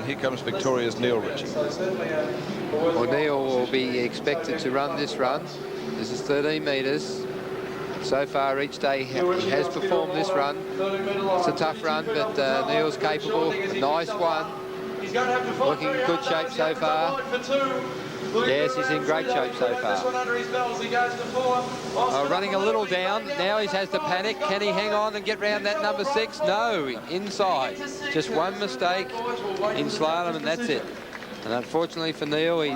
And here comes Victoria's Neil Ritchie. Well, Neil will be expected to run this run. This is 13 metres. So far each day he has performed this run. It's a tough run, but Neil's capable. A nice one. Looking in good shape so far. Yes, he's in great shape so far. Running a little down. Now he has to panic. Can he hang on and get round that number 6? No, inside. Just one mistake in slalom and that's it. And unfortunately for Neil, he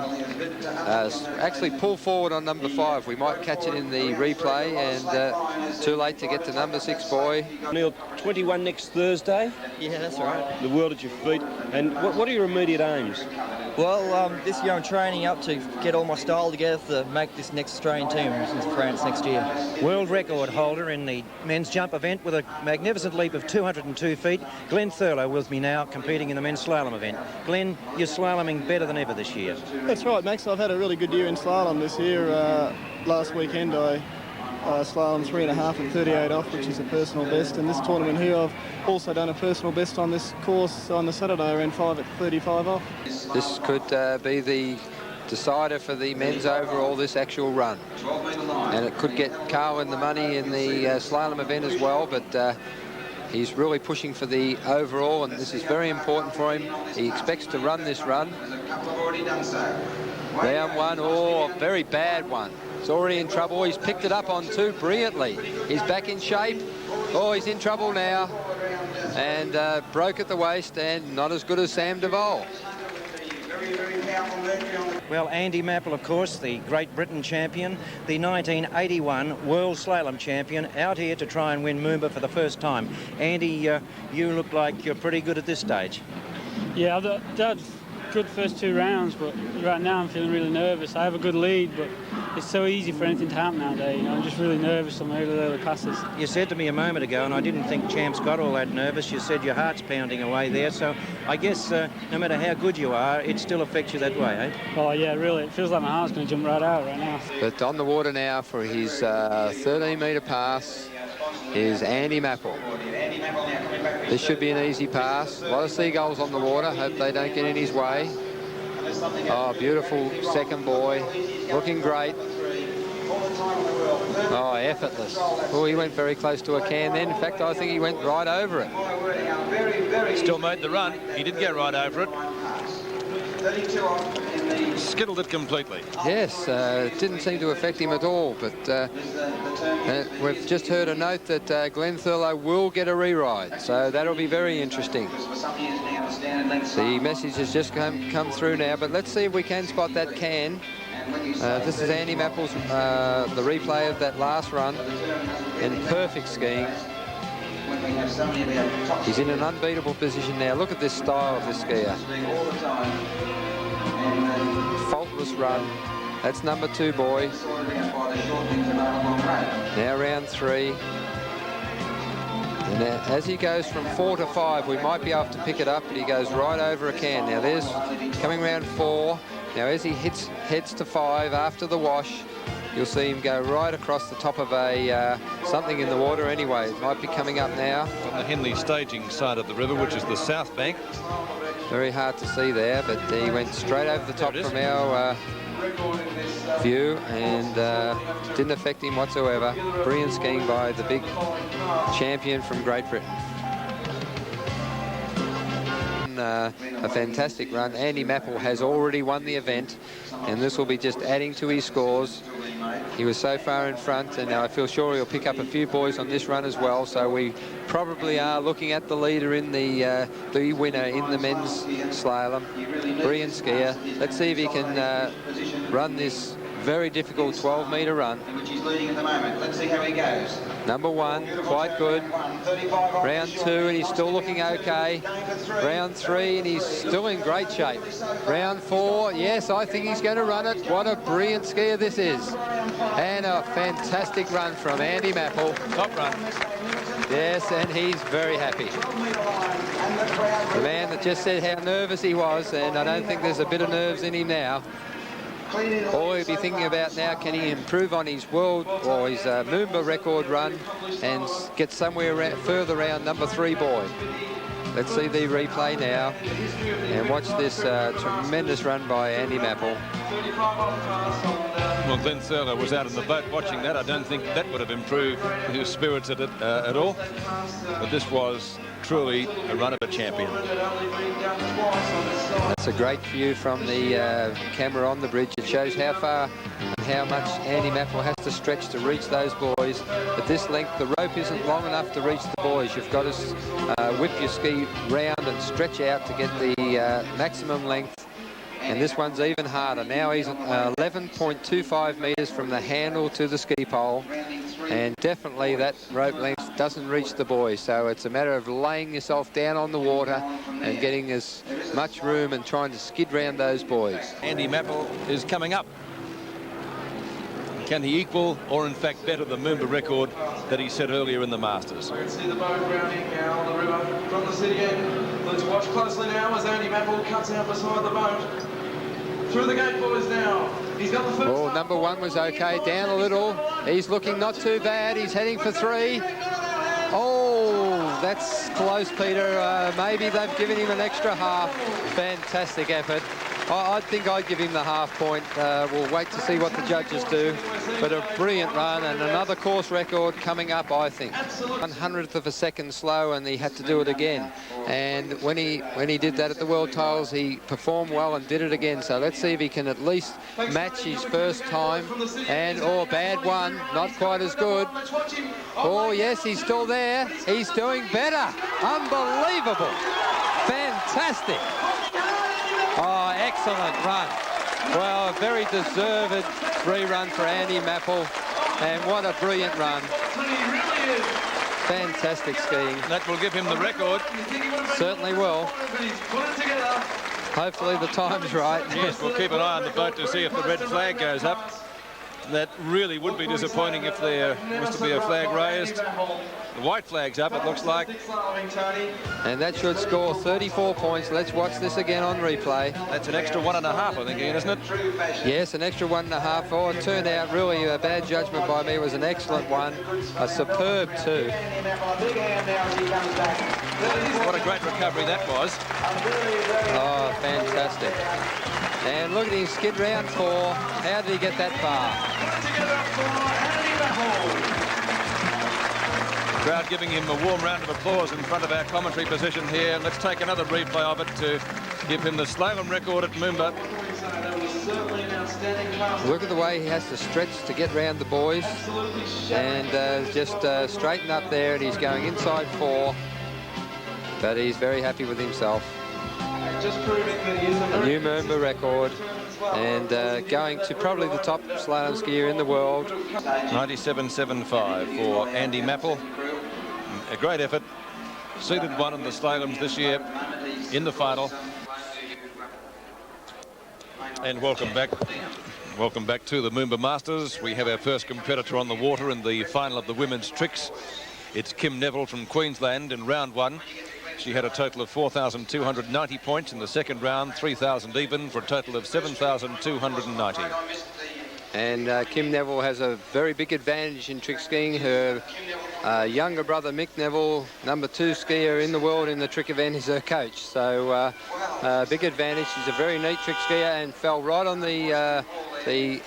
actually pulled forward on number 5. We might catch it in the replay, and too late to get to number 6 boy. Neil, 21 next Thursday. Yeah, that's right. The world at your feet. And what are your immediate aims? Well, this year I'm training up to get all my style together to make this next Australian team in France next year. World record holder in the men's jump event with a magnificent leap of 202 feet. Glenn Thurlow with me now, competing in the men's slalom event. Glenn, you're slaloming better than ever this year. That's right, Max. I've had a really good year in slalom this year. Last weekend I slalom 3.5 and 38 off, which is a personal best. And this tournament here, I've also done a personal best on this course on the Saturday. I ran 5 at 35 off. This could be the decider for the men's overall, this actual run. And it could get Carwin the money in the slalom event as well, but he's really pushing for the overall, and this is very important for him. He expects to run this run. Round 1, oh, very bad one. He's already in trouble. He's picked it up on 2 brilliantly. He's back in shape. Oh, he's in trouble now. And broke at the waist, and not as good as Sam Duvall. Well, Andy Mapple, of course, the Great Britain champion, the 1981 World Slalom champion, out here to try and win Moomba for the first time. Andy, you look like you're pretty good at this stage. Yeah, I've done good first 2 rounds, but right now I'm feeling really nervous. I have a good lead, but it's so easy for anything to happen nowadays. You know, I'm just really nervous on the early passes. You said to me a moment ago, and I didn't think Champs got all that nervous, you said your heart's pounding away there, so I guess no matter how good you are, it still affects you that way, eh? Oh yeah, really, it feels like my heart's going to jump right out right now. But on the water now for his 13-metre pass is Andy Mapple. This should be an easy pass. A lot of seagulls on the water. Hope they don't get in his way. Oh, beautiful second boy. Looking great. Oh, effortless. Oh, he went very close to a can then. In fact, I think he went right over it. Still made the run. He did go right over it. Skittled it completely. Yes, it didn't seem to affect him at all, but we've just heard a note that Glenn Thurlow will get a re-ride, so that'll be very interesting. The message has just come through now, but let's see if we can spot that can. This is Andy Mapple's, the replay of that last run, and perfect skiing. He's in an unbeatable position now. Look at this style of this skier. Faultless run. That's number 2 boy. Now round 3. And as he goes from 4 to 5, we might be able to pick it up, but he goes right over a can. Now there's coming round 4. Now as he heads to 5 after the wash, you'll see him go right across the top of a something in the water anyway. It might be coming up now. On the Henley staging side of the river, which is the south bank. Very hard to see there, but he went straight over the top from our view and didn't affect him whatsoever. Brilliant skiing by the big champion from Great Britain. A fantastic run. Andy Mapple has already won the event, and this will be just adding to his scores. He was so far in front, and I feel sure he'll pick up a few boys on this run as well, so we probably are looking at the leader in the winner in the men's slalom. Brilliant skier. Let's see if he can run this very difficult 12-metre run. Which he's leading at the moment. Let's see how he goes. Number 1, quite good. Round 2, and he's still looking okay. Round 3, and he's still in great shape. Round 4, yes, I think he's going to run it. What a brilliant skier this is. And a fantastic run from Andy Mapple. Top run. Yes, and he's very happy. The man that just said how nervous he was, and I don't think there's a bit of nerves in him now. All he'll be thinking about now, can he improve on his world or his Moomba record run and get somewhere further around number 3 boy. Let's see the replay now and watch this tremendous run by Andy Mapple. Well, Glenn Thurler was out in the boat watching that. I don't think that would have improved his spirits at all. But this was truly a run of a champion. That's a great view from the camera on the bridge. It shows how far and how much Andy Mapple has to stretch to reach those boys. At this length, the rope isn't long enough to reach the boys. You've got to whip your ski round and stretch out to get the maximum length. And this one's even harder. Now he's 11.25 metres from the handle to the ski pole. And definitely that rope length doesn't reach the boys. So it's a matter of laying yourself down on the water and getting as much room and trying to skid round those boys. Andy Mapple is coming up. Can he equal or in fact better the Moomba record that he set earlier in the Masters? We can see the boat grounding now on the river from the city end. Let's watch closely now as Andy Mapple cuts out beside the boat. Through the gate, boys, now. He's got the first. Oh, number one was okay. Down a little. He's looking not too bad. He's heading for three. Oh, that's close, Peter. Maybe they've given him an extra half. Fantastic effort. I think I'd give him the half point. We'll wait to see what the judges do. But a brilliant run and another course record coming up, I think. 100th of a second slow, and he had to do it again. And when he did that at the World Titles, he performed well and did it again. So let's see if he can at least match his first time. And, oh, bad one. Not quite as good. Oh, yes, he's still there. He's doing better. Unbelievable. Fantastic. Oh, excellent run. Well, a very deserved rerun for Andy Mapple. And what a brilliant run. Fantastic skiing. That will give him the record. Certainly will. Hopefully the time's right. Yes, we'll keep an eye on the boat to see if the red flag goes up. That really would be disappointing if there was to be a flag raised. The white flag's up, it looks like. And that should score 34 points. Let's watch this again on replay. That's an extra 1.5, I think, Ian, isn't it? Yes, an extra 1.5. Oh, it turned out really a bad judgment by me. It was an excellent one. A superb two. What a great recovery that was. Oh, fantastic. And look at him skid round four. How did he get that far? The crowd giving him a warm round of applause in front of our commentary position here. Let's take another replay of it to give him the slalom record at Moomba. Look at the way he has to stretch to get round the boys. And just straighten up there, and he's going inside four. But he's very happy with himself. Just proving that he is a new Moomba record, and going to probably the top slalom skier in the world. 97.75 for Andy Mapple. A great effort. Seeded one in the slaloms this year in the final. And welcome back. Welcome back to the Moomba Masters. We have our first competitor on the water in the final of the women's tricks. It's Kim Neville from Queensland in round one. She had a total of 4,290 points in the second round, 3,000 even, for a total of 7,290. And Kim Neville has a very big advantage in trick skiing. Her younger brother, Mick Neville, number 2 skier in the world in the trick event, is her coach. So big advantage. She's a very neat trick skier and fell right on the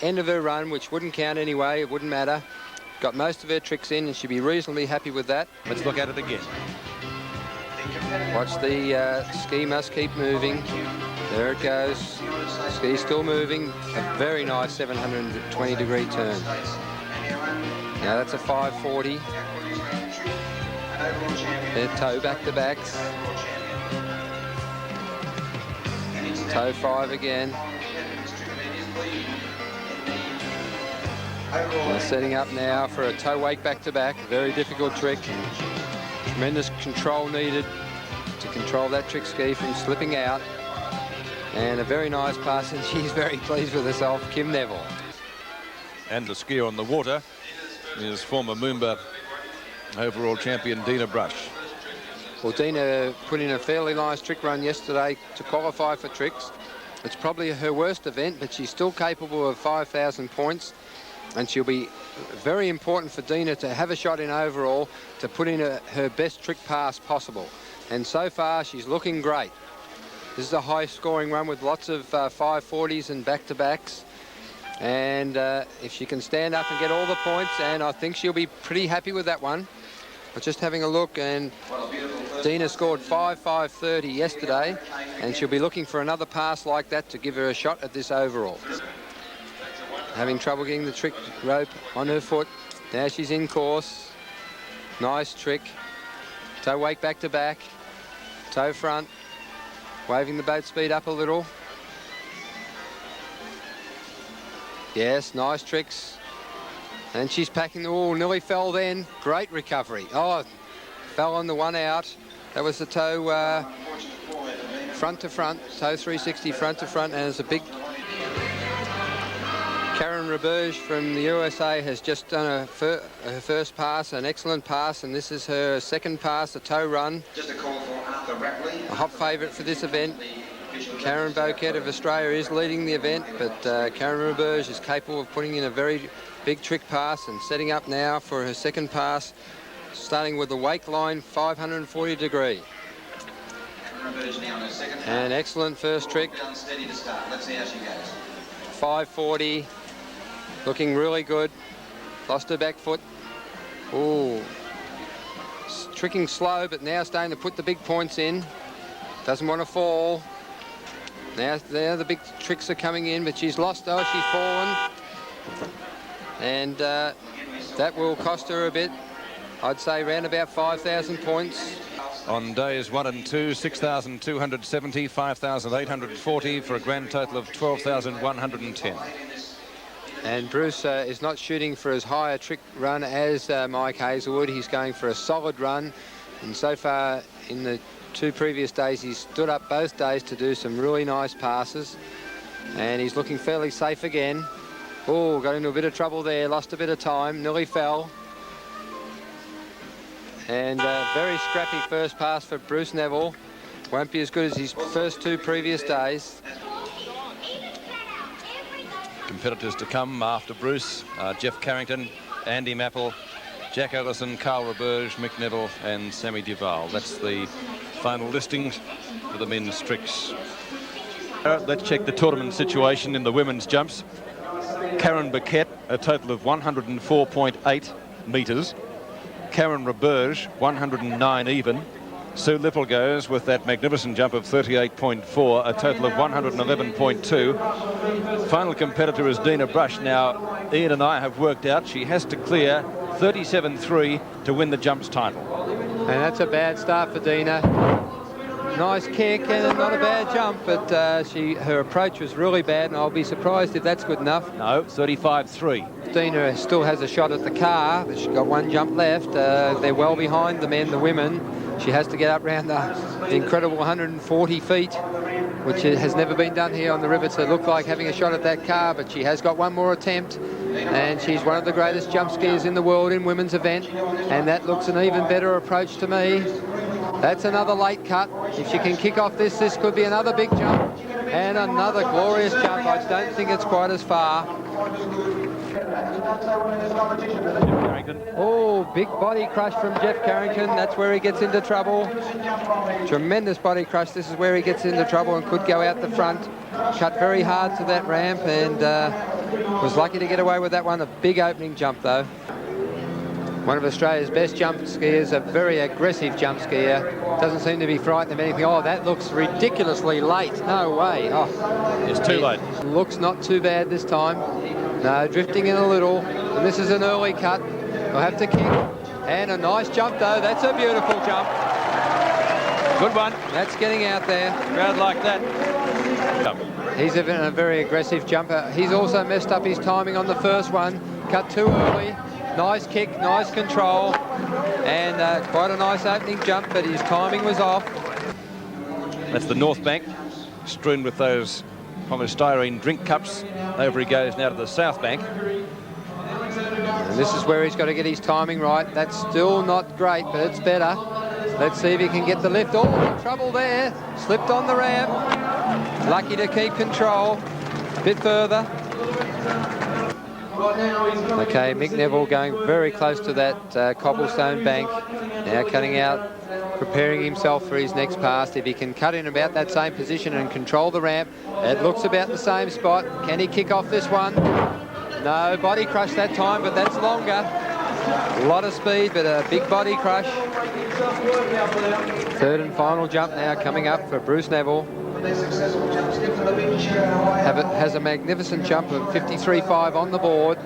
end of her run, which wouldn't count anyway. It wouldn't matter. Got most of her tricks in, and she'd be reasonably happy with that. Let's look at it again. Watch the ski must keep moving. There it goes. Ski still moving. A very nice 720-degree turn. Now that's a 540. Their toe back to backs. Toe 5 again. They're setting up now for a toe wake back to back. Very difficult trick. Tremendous control needed to control that trick ski from slipping out. And a very nice pass, and she's very pleased with herself, Kim Neville. And the skier on the water is former Moomba overall champion Dina Brush. Well, Dina put in a fairly nice trick run yesterday to qualify for tricks. It's probably her worst event, but she's still capable of 5,000 points. And she'll be very important for Dina to have a shot in overall to put in her best trick pass possible. And so far, she's looking great. This is a high-scoring run with lots of 540s and back-to-backs. And if she can stand up and get all the points, and I think she'll be pretty happy with that one. But just having a look, and Dina scored 5.530 yesterday, and she'll be looking for another pass like that to give her a shot at this overall. Having trouble getting the trick rope on her foot. Now she's in course. Nice trick. Toe wake back to back. Toe front. Waving the boat speed up a little. Yes, nice tricks. And she's packing the wall. Nearly fell then. Great recovery. Oh, fell on the one out. That was the toe front to front. Toe 360 front to front. And it's a big... Karen Roberge from the USA has just done her first pass, an excellent pass, and this is her second pass, a toe run. Just a call for Arthur Rapley. A hot favourite for this event. Karen Boquette of Australia is leading the event, but Karen Roberge is capable of putting in a very big trick pass and setting up now for her second pass, starting with the wake line 540 degree. An excellent first trick. Steady to start. Let's see how she goes. 540, looking really good. Lost her back foot. Ooh, tricking slow, but now starting to put the big points in. Doesn't want to fall. Now the big tricks are coming in, but she's lost. Oh, she's fallen. And that will cost her a bit. I'd say around about 5,000 points. On days 1 and 2, 6,270, 5,840 for a grand total of 12,110. And Bruce is not shooting for as high a trick run as Mike Hazelwood. He's going for a solid run. And so far in the 2 previous days, he's stood up both days to do some really nice passes. And he's looking fairly safe again. Oh, got into a bit of trouble there, lost a bit of time, nearly fell. And very scrappy first pass for Bruce Neville. Won't be as good as his first 2 previous days. Competitors to come after Bruce, Jeff Carrington, Andy Mapple, Jack Ellison, Carl Roberge, Mick Neville and Sammy Duval. That's the final listings for the men's tricks. Let's check the tournament situation in the women's jumps. Karen Boquette, a total of 104.8 metres. Karen Roberge, 109 even. Sue Lippel goes with that magnificent jump of 38.4, a total of 111.2. Final competitor is Dina Brush. Now, Ian and I have worked out she has to clear 37.3 to win the jumps title. And that's a bad start for Dina. Nice kick and not a bad jump, but her approach was really bad, and I'll be surprised if that's good enough. No, 35.3. Dina still has a shot at the car. She's got 1 jump left. They're well behind the men, the women. She has to get up around the incredible 140 feet, which has never been done here on the river to look like having a shot at that car, but she has got 1 more attempt, and she's one of the greatest jump skiers in the world in women's event, and that looks an even better approach to me. That's another late cut. If she can kick off this could be another big jump, and another glorious jump. I don't think it's quite as far. Oh, big body crush from Jeff Carrington. That's where he gets into trouble. Tremendous body crush. This is where he gets into trouble and could go out the front. Cut very hard to that ramp and was lucky to get away with that one. A big opening jump, though. One of Australia's best jump skiers, a very aggressive jump skier. Doesn't seem to be frightened of anything. Oh, that looks ridiculously late. No way. Oh, it's too late. Looks not too bad this time. No, drifting in a little. And this is an early cut. We'll have to kick. And a nice jump, though. That's a beautiful jump. Good one. That's getting out there. Crowd like that. He's a very aggressive jumper. He's also messed up his timing on the first one. Cut too early. Nice kick, nice control, and quite a nice opening jump, but his timing was off. That's the North Bank, strewn with those polystyrene drink cups. Over he goes now to the South Bank. And this is where he's got to get his timing right. That's still not great, but it's better. Let's see if he can get the lift. Oh, trouble there. Slipped on the ramp. Lucky to keep control. A bit further. Okay, Mick Neville going very close to that cobblestone bank. Now cutting out preparing himself for his next pass. If he can cut in about that same position and control the ramp, it looks about the same spot. Can he kick off this one? No, body crush that time, but that's longer. A lot of speed, but a big body crush. Third and final jump now coming up for Bruce Neville. Has a magnificent jump of 53.5 on the board.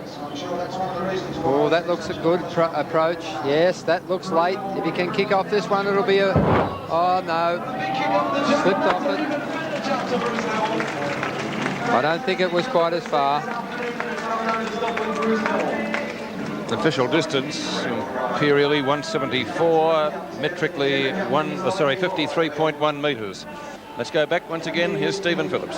Oh, that looks a good approach. Yes, that looks late. If he can kick off this one, it'll be a... Oh, no. Slipped off it. I don't think it was quite as far. Official distance, imperially 174, metrically 53.1 metres. Let's go back once again. Here's Stephen Phillips.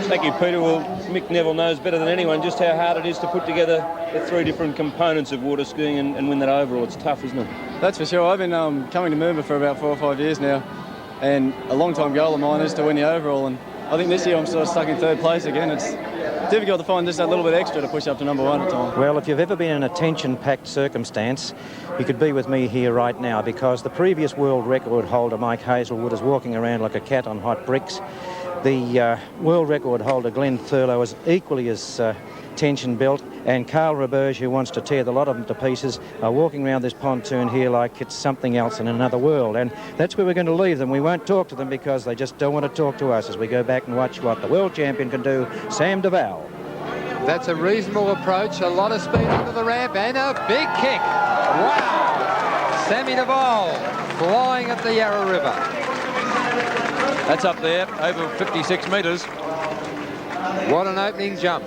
Thank you, Peter. Well, Mick Neville knows better than anyone just how hard it is to put together the 3 different components of water skiing and win that overall. It's tough, isn't it? That's for sure. I've been coming to Moomba for about 4 or 5 years now, and a long-time goal of mine is to win the overall, and I think this year I'm sort of stuck in 3rd place again. It's difficult to find just that little bit extra to push up to number 1 at times. Well, if you've ever been in a tension-packed circumstance, you could be with me here right now, because the previous world record holder, Mike Hazelwood, is walking around like a cat on hot bricks. The world record holder, Glenn Thurlow, is equally as tension-built, and Carl Roberge, who wants to tear the lot of them to pieces, are walking around this pontoon here like it's something else in another world. And that's where we're going to leave them. We won't talk to them because they just don't want to talk to us as we go back and watch what the world champion can do, Sam Duval. That's a reasonable approach. A lot of speed under the ramp and a big kick. Wow! Sammy Duval flying at the Yarra River. That's up there, over 56 metres. What an opening jump.